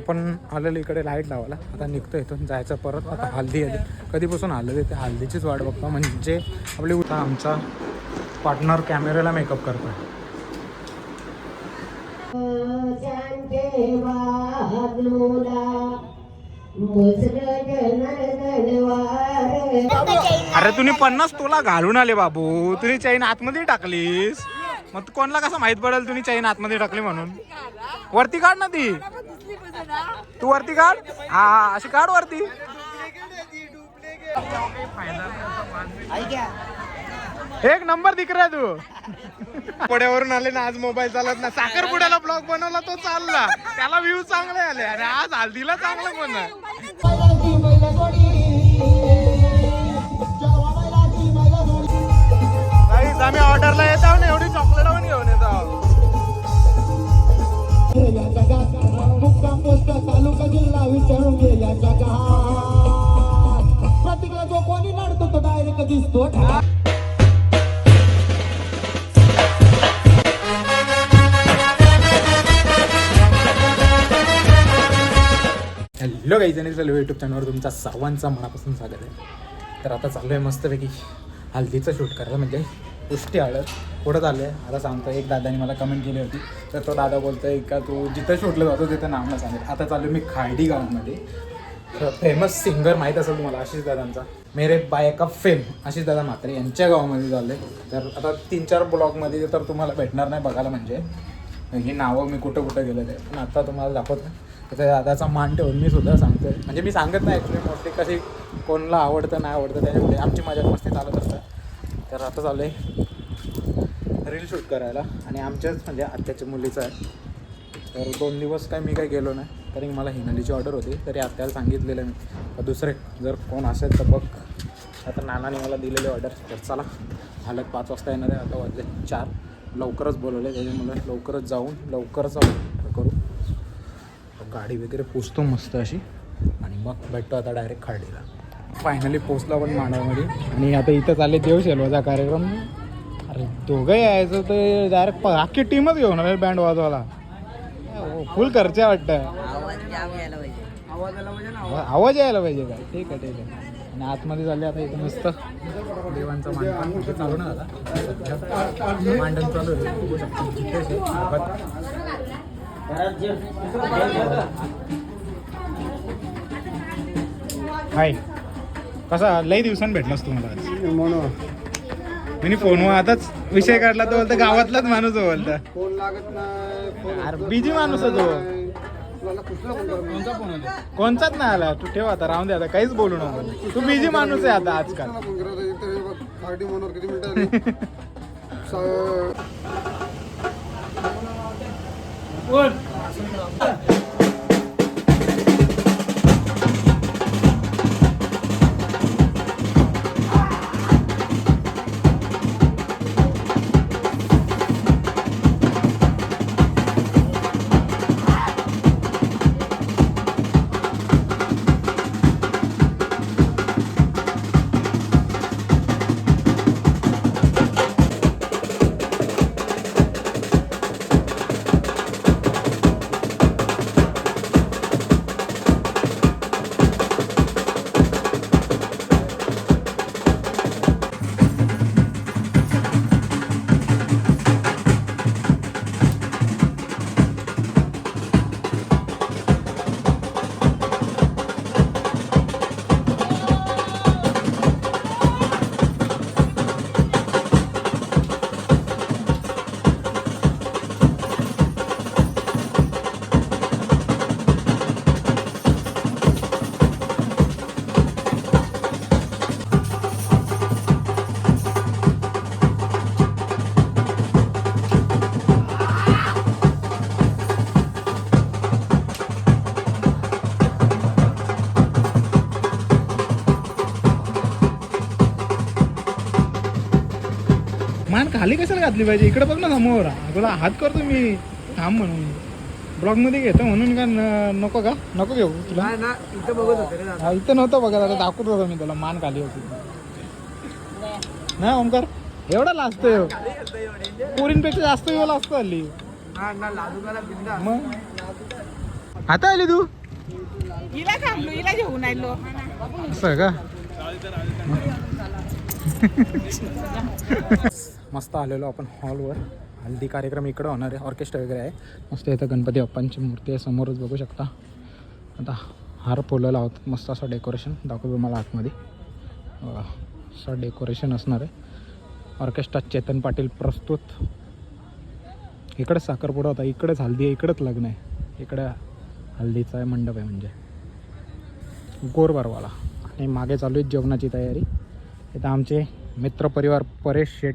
आपण आलेलो इकडे लाईट लावायला. आता निघतो इथून जायचं परत. आता हल्दी आली, कधीपासून आलं ते हल्दीचीच वाट बघतो. म्हणजे आपली आमचा पार्टनर कॅमेऱ्याला मेकअप करतो. अरे तुम्ही 50 तोला घालून आले बाबू, तुम्ही चैन आतमध्ये टाकलीस. मग कोणाला कसं माहित पडेल तुम्ही चैन आतमध्ये टाकली म्हणून? वरती काढ ना ती, तू वरती काढ. हा अशी काढ वरती. एक नंबर दिख रहा तू. पुण्यावरून आले ना, आज मोबाईल चालत ना. साखरपुड्याला ब्लॉग बनवला तो चालला, त्याला व्ह्यू चांगले आले. आणि आज हल्दीला चांगलं पण. आम्ही ऑर्डरला येत आहो ना, एवढी चॉकलेट पण घेऊन येत आहोत. तालुका जिल्हा विचारून गेल्या प्रत्येकाला जो कोणी नडतो तो डायरेक्ट दिसतो. हॅलो गाईज, आणि यूट्यूब चॅनलवर तुमचा सर्वांचा मनापासून स्वागत आहे. तर आता चालू आहे मस्तपैकी हल्दीचं शूट करायला, म्हणजे पुष्टी हळद. पुढं चालू आहे. आता सांगतो, एक दादाने मला कमेंट केली होती, तर तो दादा बोलतो आहे का तू जिथं शूटलं जातो तिथं नाव ना सांगेल. आता चालू मी खार्डी गावामध्ये. फेमस सिंगर माहीत असेल तुम्हाला, आशिष दादांचा मेरे बायका फेम आशिष दादा म्हात्रे यांच्या गावामध्ये चाललं आहे. तर आता 3-4 ब्लॉगमध्ये तर तुम्हाला भेटणार नाही बघायला, म्हणजे ही नावं मी कुठं कुठं गेलं ते. पण आता तुम्हाला दाखवतो. त्या दादाचा मान ठेवून मी सुद्धा सांगतो आहे, म्हणजे मी सांगत नाही ॲक्च्युली. मोस्टली कशी कोणाला आवडतं नाही आवडतं त्याच्यामुळे आमची मजा मस्ती चालत असतं. तर आता चालू आहे रील शूट करायला, आणि आमच्याच म्हणजे आत्याच्या मुलीचं आहे. तर 2 दिवस काय मी काही गेलो नाही, तरी मला हिनालीची ऑर्डर होती. तरी आत्याला सांगितलेलं मी तर दुसरे जर कोण असेल तर बघ. आता नानाने मला दिलेली ऑर्डर. तर चला, झालं 5 वाजता येणार आहे, आता वाजले 4. लवकरच बोलवलं आहे, त्याच्यामुळे लवकरच जाऊन लवकरच करू. गाडी वगैरे पोचतो मस्त अशी, आणि मग भेटतो आता डायरेक्ट खार्डीला. फायनली पोचला पण मांडवामध्ये. आणि आता इथं चालले देवशेलवाचा कार्यक्रम. अरे दोघं यायचं तर डायरेक्ट अख्खी टीमच घेऊन आले बँड वाजवायला. फुल खर्च वाटतं. आवाज यायला पाहिजे का? ठीक आहे ठीक आहे. आणि आतमध्ये झाले आता इथं मस्त देवांचा मांडण चालू ना. आता मांडण चालू आहे. हाय, कसा लई दिवसांनी भेटलास तुम्हाला आज? म्हणून फोनवर आताच विषय काढला तो बोलता गावातलाच माणूस बोलता. फोन लागत नाही. अरे बिझी माणूस आहे तो. कोणचाच नाही आला. तू ठेव आता, राहून दे आता, काहीच बोलू नको. तू बिझी माणूस आहे आता आजकाल. मान खाली कशाला घातली पाहिजे? इकडे बघ ना समोर. तुला हात करतो मी थांब म्हणून. ब्लॉग मध्ये घेतो म्हणून का नको का? नको घेऊ तुला. इथं बघत होते रे. इथं नव्हतं बघत, आता दाखवत होतो मी तुला. मान खाली होती ना ओमकार. एवढा लाजतोय, पोरींपेक्षा जास्त वेळ लाजतो हल्ली. मग आता आली तू हिला थांबलो, हिला घेऊन आलो. असं का? मस्त आलेलो आपण हॉलवर. हल्दी कार्यक्रम इकडं होणार आहे, ऑर्केस्ट्रा वगैरे आहे. मस्त इथं गणपती बाप्पांची मूर्ती आहे समोरच बघू शकता. आता हार फुलं आहोत, मस्त असं डेकोरेशन दाखवतो मला आतमध्ये. असं डेकोरेशन असणार आहे. ऑर्केस्ट्रा चेतन पाटील प्रस्तुत. इकडेच साखरपुडा होता, इकडेच हल्दी आहे, इकडेच लग्न आहे. इकडे हल्दीचा आहे मंडप आहे म्हणजे गोरबारवाला. आणि मागे चालू आहे जेवणाची तयारी. इथं आमचे मित्रपरिवार परेश शेठ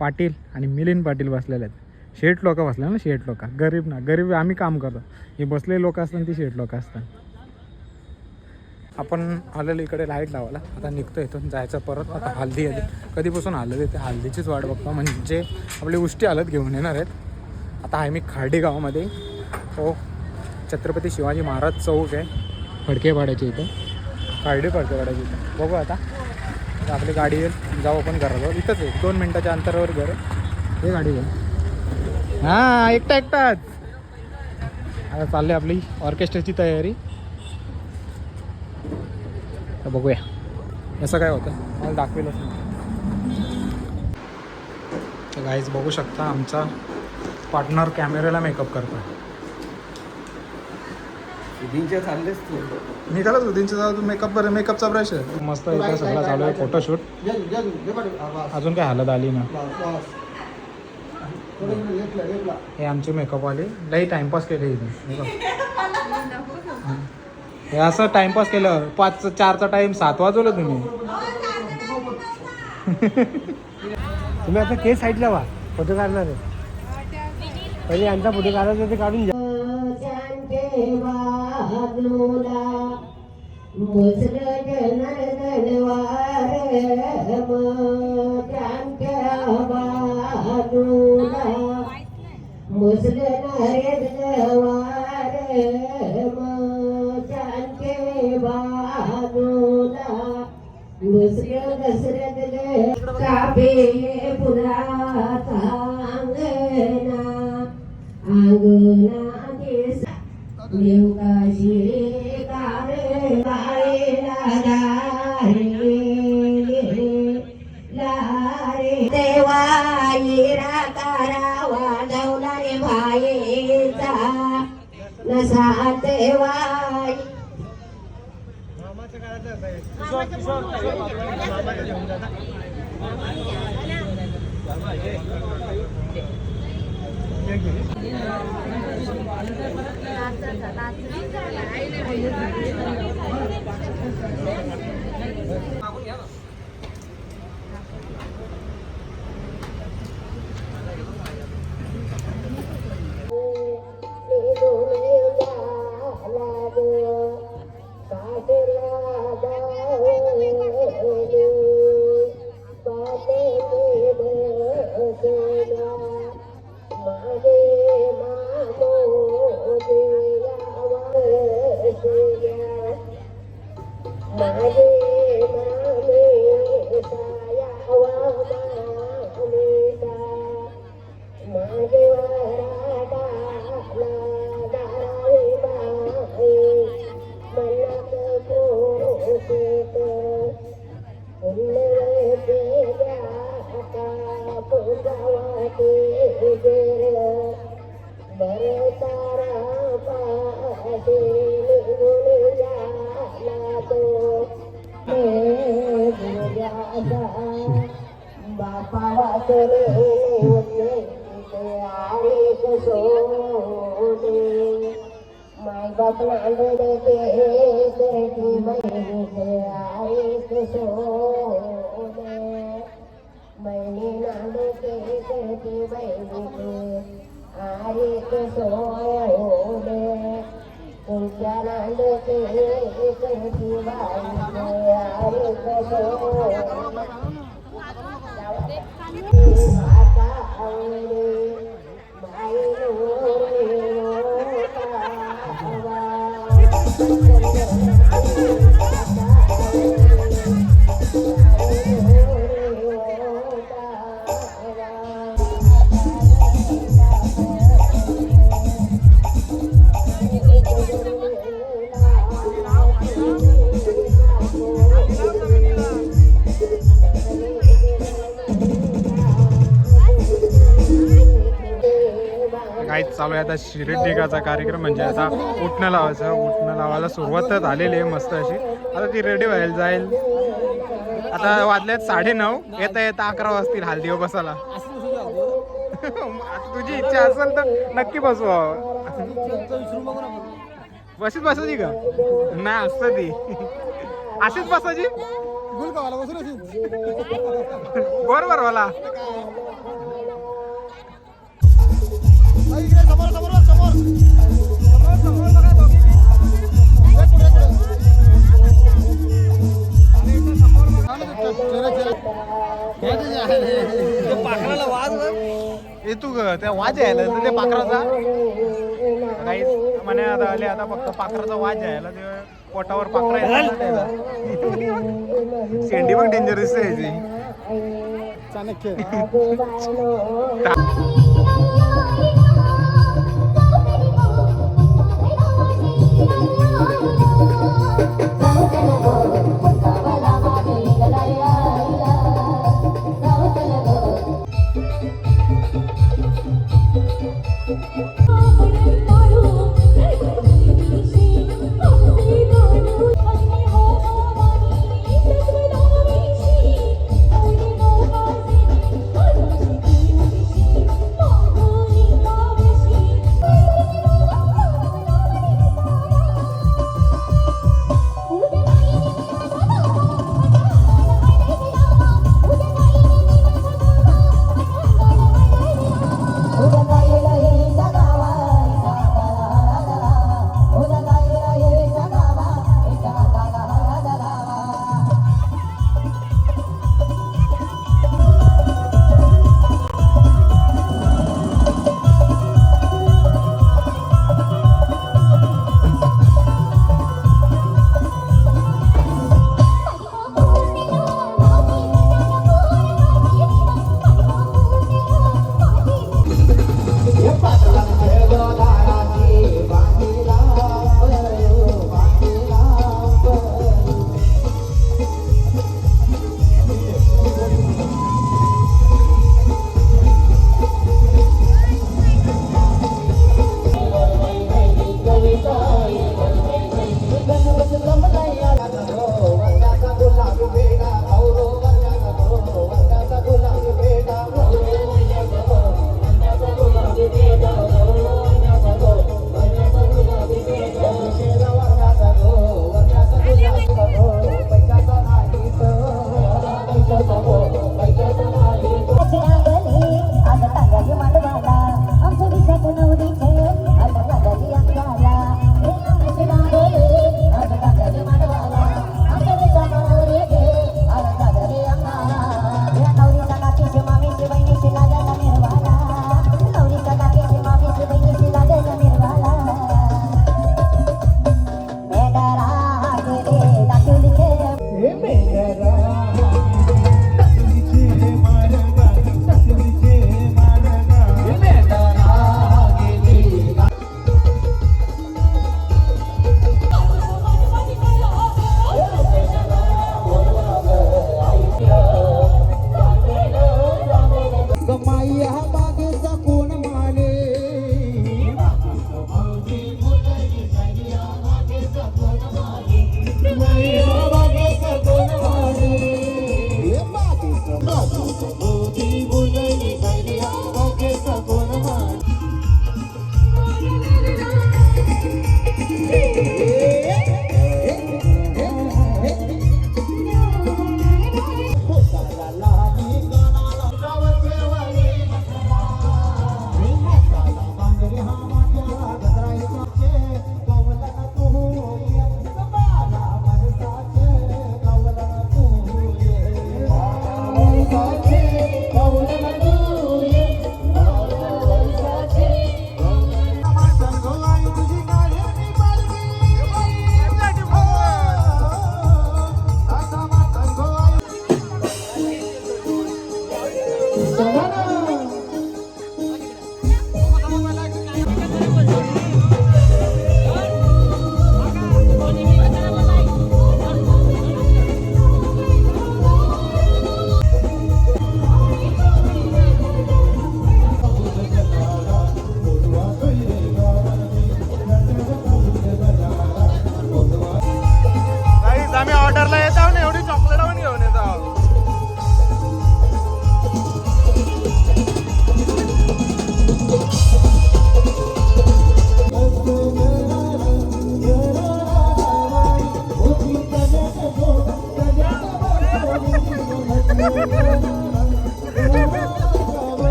पाटील आणि मिलिंद पाटील बसलेले आहेत. शेठ लोक बसले ना, शेठ लोक. गरीब ना, गरीब आम्ही काम करतो. हे बसले लोक असतात ती शेठ लोक असतात. आपण आलेलो इकडे लाईट लावायला. आता निघतो इथून जायचं परत. आता हल्दी आली, कधीपासून आलं ते हल्दीचीच वाट बघतो. म्हणजे आपली उष्टी हालत घेऊन येणार आहेत. आता आहे मी खार्डी गावामध्ये. हो, छत्रपती शिवाजी महाराज चौक आहे फडकेवाड्याच्या इथं. खार्डी फडकेवाड्याच्या इथं बघू. आता आपली गाडी येईल, जाऊ आपण घराजवळ. इथंच आहे, 2 मिनटाच्या अंतरावर घर आहे. हे गाडी येईल. हां, एकटाच. आता चालली आपली ऑर्केस्ट्राची तयारी. तर बघूया असं काय होतं, मला दाखवेलच नाही. तर गाईज बघू शकता आमचा पार्टनर कॅमेऱ्याला मेकअप करतो. उदींच्या चाललेच तू निघालाच उदींचा मेकअपचा ब्रश आहे. मस्त इथं सगळं चालू आहे फोटोशूट. अजून काय हालत आली ना. हे आमचे मेकअपवाले लई टाइमपास केले इथे. हे असं टाइमपास केलं. 4चा टाइम 7 वाजवलं तुम्ही. तुम्ही आता केस साईडला व्हा, फोटो काढणार आहे. पहिले यांचा फोटो काढायचा ते काढून घ्या. काहीच चालू आहे आता शिर्डिगाचा कार्यक्रम म्हणजे आता उठणं लावायचं. उठणं लावायला सुरुवात तर झालेली आहे मस्त अशी. आता ती रेडी व्हायला जाईल. आता वाजल्यात 9:30. येता येता 11 वाजतील हल्दीवर बसायला. आता तुझी इच्छा असेल तर नक्की बसवा. बशीत बसायची का? नाही असतं ती अशीच बसायची. बरोबर मला येतो ग त्या वाज यायला तर ते पाखराचा काहीच म्हणे आता आले. आता फक्त पाखराचा वाज यायला ते पोटावर पाखरा यायला. शेंडी पण डेंजर दिसते याची. चाणक्य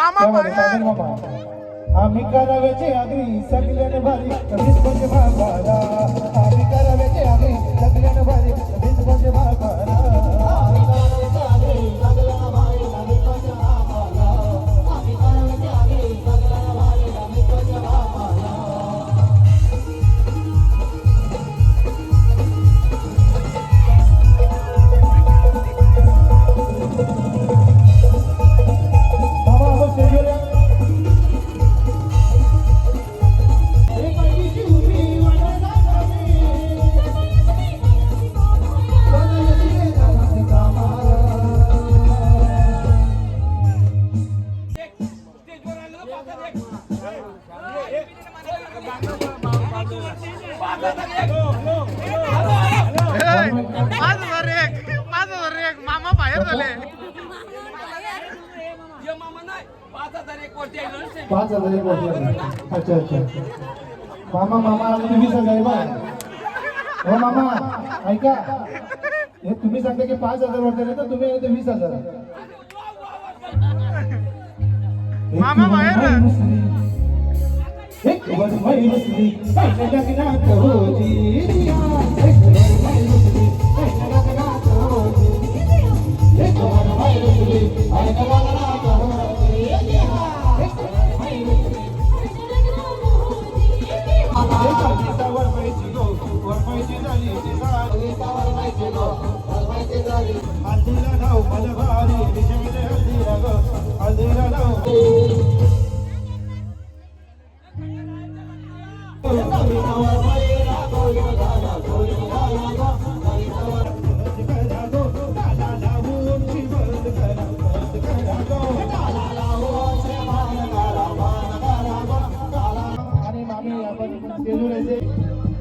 मामा त्यामध्ये सागर मामा आम्ही कराव्याचे आगरी सगळ्याने भारी वीस म्हणजे भागाला आम्ही कराव्याचे आगरी सगळ्याने भारी वीस म्हणजे भागाला मामा बाहेर झाले 5,000 एक वर्ष अच्छा अच्छा मामा मामा आम्ही 20,000 बा हो मामा ऐका हे तुम्ही सांगता की 5,000 वाटले तर तुम्ही येते 20,000 मामा बाहेर एक वर बाई बसली पहिल्या लग्नात होती एक वर बाई बसली पहिल्या लग्नात होती एक वर बाई बसली पहिल्या लग्नात होती एक वर बाई बसली वर पाहिजे गो वर पाहिजे झाली ती सारी वर पाहिजे गो वर पाहिजे झाली हल्दीला नाव मला भारी दिशेमध्ये हल्दीला गो हल्दीला नाव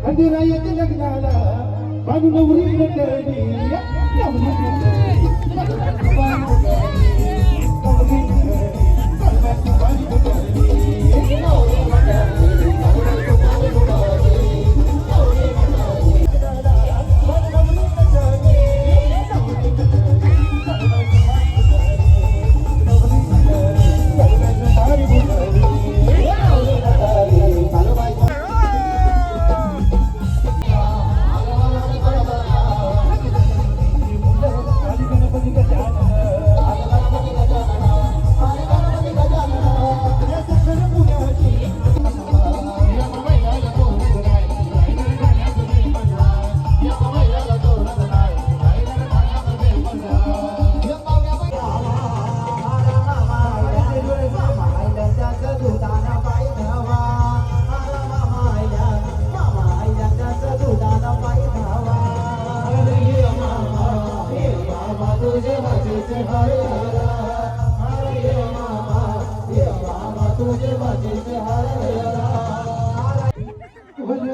अंधेरा येते लग्नाला बाजू नवरी नटली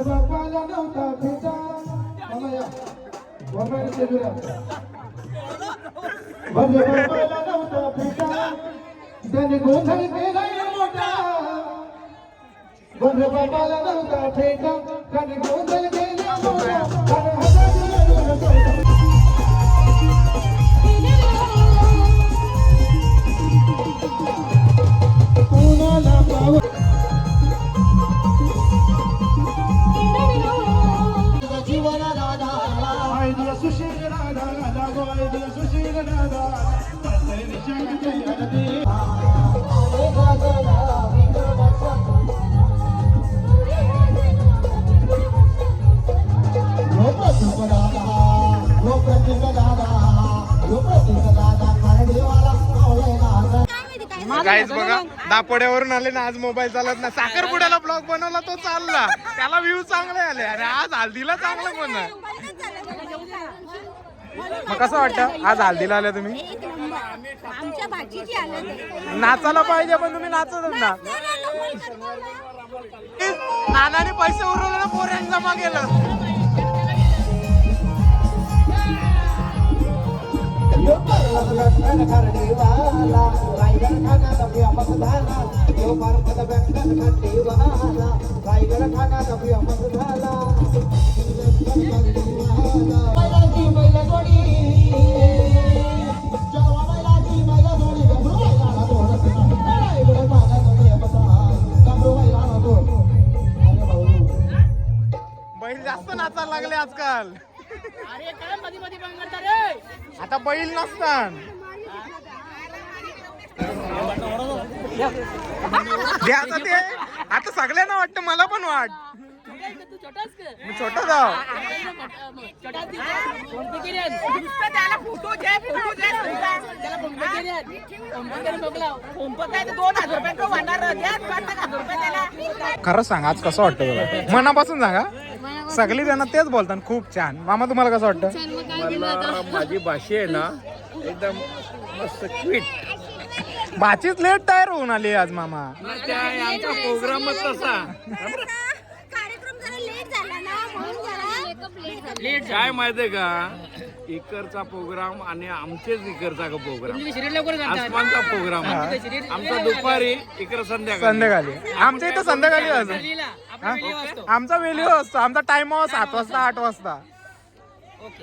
बापाला नव्हता भेटा बापाला नव्हता भेटा त्याने गोंधळ केला मोठा बंध बापाला नव्हता भेटा त्याने गोंधळ केला मोठा सुशील राधा राधा गोविंद सुशील राधा गाईज बघा दापोड्यावरून आले ना आज मोबाईल चालत ना साखरपुड्याला ब्लॉग बनवला तो चालला त्याला व्ह्यू चांगले आले आणि आज हल्दीला चांगलं पण मग कसं वाटतं आज हल्दीला आले तुम्ही आमच्या भाजीची आलं नाचायला पाहिजे पण तुम्ही नाचत ना नानाने पैसे उरवले ना पोऱ्यांनी जमा केलं जास्त नाचायला लागले आजकाल. अरे काय मध्ये मध्ये बंद करता रे. आता बैल नसतात. जे आता ते आता सगळ्यांना वाटतं, मला पण वाट. तू छोटाच का? मी छोटा जाऊ. छोटा त्याला फोटो घे, फोटो घे. त्याला पंप काय 2000 रुपये तो होणार. द्या 5,000 रुपये त्याला. खरंच सांग, आज कसं वाटतं तुला? मनापासून सांगा. सगळी जण तेच बोलतात खूप छान. मामा तुम्हाला कसं वाटतं? मला माझी भाषा आहे ना एकदम मस्त क्विट. भाचीच लेट तयार होऊन आली आज मामा. आमचा प्रोग्रामच तसा. कार्यक्रम जरा लेट झाला ना म्हणून जरा लेट झाला. काय माहितीये का, इकडचा प्रोग्राम आणि आमचेच इकडचा प्रोग्राम, आसमानचा प्रोग्राम आमचा दुपारी, इकडे संध्याकाळी. आमच्या इथं संध्याकाळी असं. आमचा वेली असतो. आमचा टाइम 7 वाजता 8 वाजता.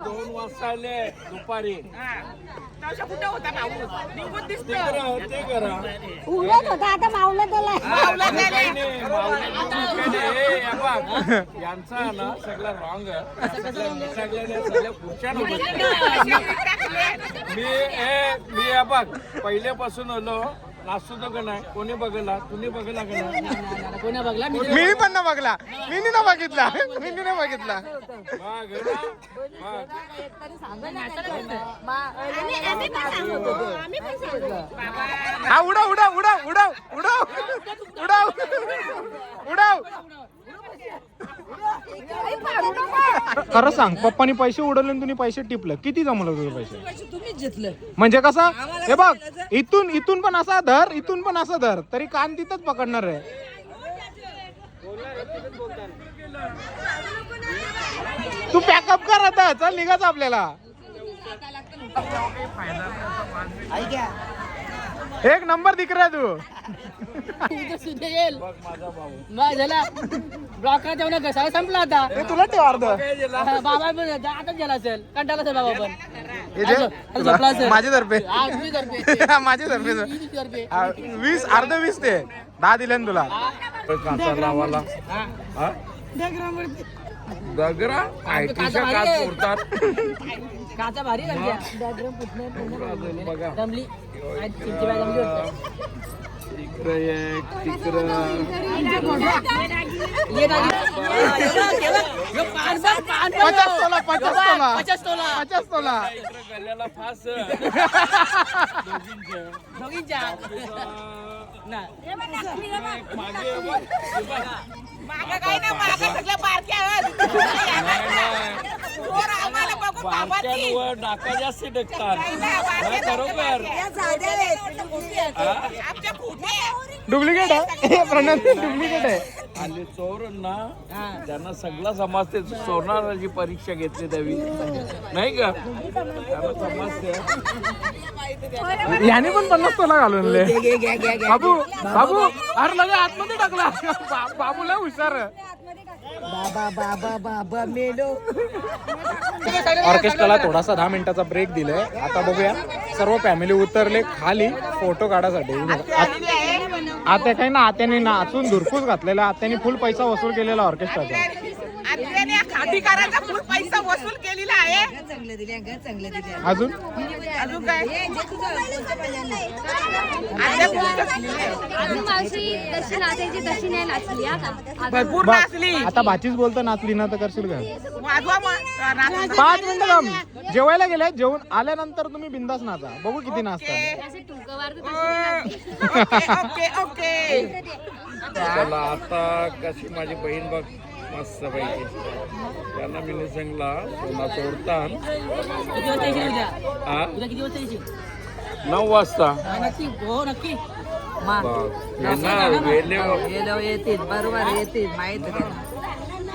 2 वाजता आले दुपारी. तवशा कुठं होता भाऊ? निघून दिसतो. ते करा उडत होता आता मावला त्याला. मावला त्याला. यांचा ना सगळा रॉंग सगळ्या खुर्च्या मी बघ पहिल्यापासून आलो नाचतो का नाही. कोणी बघला? तुम्ही बघला का नाही? कोणा बघला? मी पण ना बघला. मी नाही बघितला. मी नाही बघितला. आम्ही पण सांगतो. आम्ही पण सांगतो. हा उडव उडव उडव उडव उडव उडव उडव. खरं सांग, पप्पानी पैसे उडवले आणि तुम्ही पैसे टिपले. किती जमलं तुझे पैसे? तुम्हीच घेतलं. म्हणजे कसं? हे बघ, इथून पण असा धर, इथून पण असा धर, तरी कान तिथंच पकडणार आहे. तू पॅकअप कर आता. चल निघाच आपल्याला. एक नंबर दिख रहा तू. मग झाला ब्लॉक करा तेवढा घसाला संपला आता. हे तुला ठेव अर्ध. बाबा पण आता गेला असेल, कंटाळला असेल बाबा पण. हे दे. झोपला असेल. माझे तर्फे. तुम्ही करते. माझे तर्फे 20 अर्ध 20 ते 10 दिले ना तुला. काचा लावाला दगरा आयटीच्या काच फोडतात. काचा भारी बघा जमली. तिकडं एक तिकडं पचास तोला. इकडं गल्याला फास दोघींच्या मागं काय ना मागं सगळ्या बारक्या बारक्यांवर डाका जास्त टाकतात. खरोखर डुप्लिकेट आहे. प्रणव डुप्लिकेट आहे. आणि चोरांना त्यांना सगळं समजते. चोरणाराची परीक्षा घेतली द्यावी नाही का? त्यांना समजते. याने पण 50 तोला घालून बाबू बाबू. अरे लगे आतमध्ये टाकला. बाबूला हुशार. ऑर्केस्ट्राला थोडासा 10 मिनिटाचा ब्रेक दिलाय. आता बघूया, सर्व फॅमिली उतरले खाली फोटो काढायसाठी. आता काही ना, आत्याने नाचून धुरपूस घातलेला. आत्याने फुल पैसा वसूल केलेला ऑर्केस्ट्राचा. अधिकाराचा फुल पैसा वसूल केलेला आहे. अजून अजून काय? भरपूर नाचली. आता भाचीच बोलतो नाचली ना तर करशील का? वाजवा मग. 5 मिनिटं थांब. जेवायला गेले, जेवून आल्यानंतर तुम्ही बिंदास नाचा. बघू किती नाचतात. Okay okay. चला आता कशी माझी बहीण बघ मस्त पैकी. त्यांना मी सांगला सोना चोरतात. किती वाजता येशील उद्या? हा? उद्या किती वाजता येशील? 9 वाजता. नक्की. हो नक्की. येणार वेळेवर. येतील बरोबर येतील माहित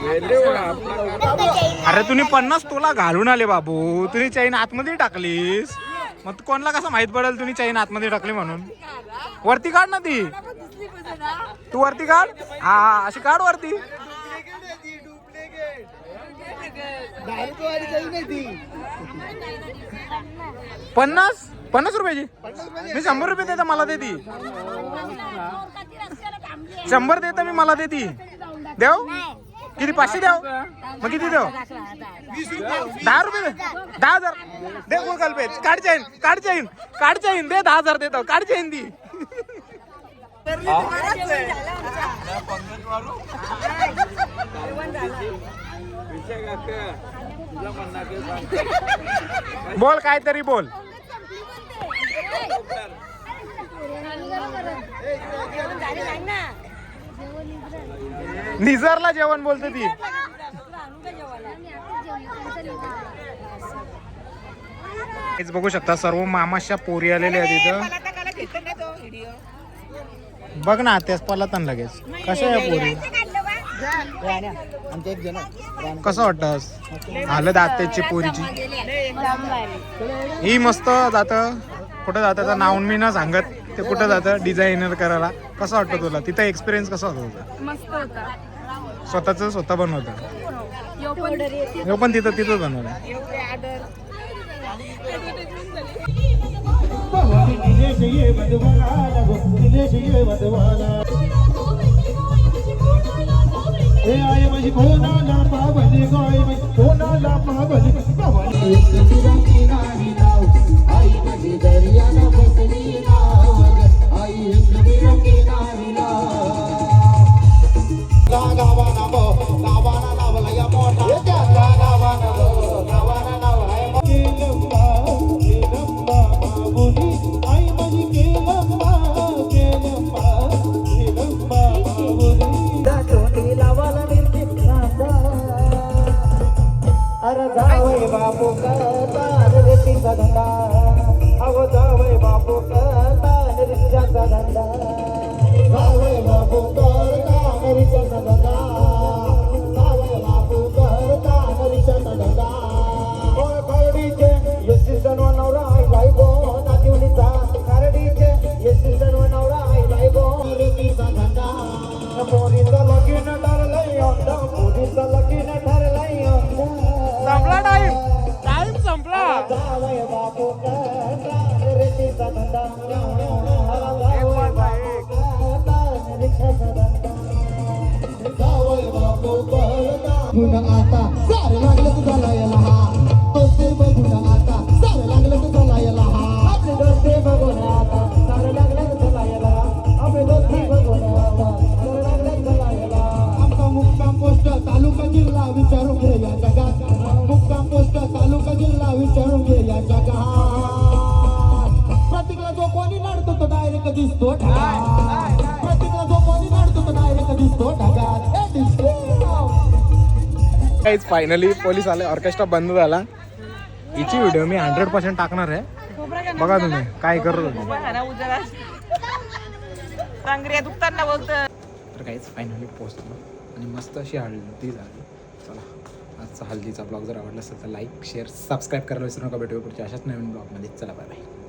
वेळेवर आपलं. अरे तुम्ही 50 तोला घालून आले बाबू. तुम्ही चैन आतमध्ये टाकलीस. मग कोणाला कसं माहित पडेल तुम्ही चैन आतमध्ये टाकली म्हणून? वरती काढ ना ती. तू वरती काढ. हा अशी काढ वरती. 50 रुपयाची. मी 100 रुपये देता मला दे ती. 100 देता मी मला दे ती. देव किती 500 द्याव मग किती देऊ 10 रुपये दे 10,000 दे गुगल पे काढ चेन दे 10,000 देतो काढ चेन दी बोल काहीतरी बोल निझरला जेवण बोलते ती हेच बघू शकता सर्व मामाच्या पोरी आलेल्या आहेत इथं बघ ना तेच पलातन लगेच कशा आहे पोरी कसं वाटत आलं दात्याची पोरीची ही मस्त जात कुठं जातं नाव मी न सांगत ते कुठं जातं डिझायनर करायला कसं वाटतं तुला तिथं एक्सपिरियन्स कसा होता तुझा मस्त होता स्वतः बनवतं हो पण तिथंच बनवलं हे आय माझी कोणाला पावली गाय कोणाला पावली आई माझी दर्याला बसली नाव आई गावाना लावला या मोठा गावाना लावला केलंबा मागुनी आई माझी केलंबा मागुनी लावाला मिरची अरे जावय बापू करता रेतीचा धंदा अगो जावय बापू करता रिक्षाचा धंदा जावय बापू करता रिक्षाचा धंदा जावय बापू करता रिक्षाचा धंदा ओय खरडीचे येसी सणवा नवरा आई लायबो नातिवलीचा खरडीचे येसी सणवा नवरा आई लायबो रेतीचा धंदा पोरीचा लगीन ठरलंय अंदा पोरीचा लगीन ठरलंय अंदा संपला टाइम संपला जावय बापू करता रेतीचा धंदा आता सारे लागलं तुझा लायला दोस्ते बघून आता सारे लागलं तुझा लायला आपले दोस्ते बघून आता सारे लागलं तुझा लायला आपले दोस्ते बघून आता सारे लागलं तुझा लायला आमचा मुक्काम पोस्ट तालुका जिल्हा विचारून घे या जगात मुक्काम पोस्ट तालुका जिल्हा विचारून घे या जगात प्रत्येकाला जो कोणी नडतो तो डायरेक्ट दिसतो प्रत्येकाला जो कोणी नडतो तो डायरेक्ट दिसतो ढगात काहीच फायनली पोलीस आले ऑर्केस्ट्रा बंद झाला हिची व्हिडिओ मी 100% टाकणार आहे बघा तुम्ही काय करत तर काहीच फायनली पोहोचलो आणि मस्त अशी हळदी झाली चला आजचा हल्दीचा ब्लॉग जर आवडला असेल तर लाईक शेअर सबस्क्राईब करायला विसरू नका भेटूया पुढच्या अशाच नवीन ब्लॉगमध्ये चला बाय बाय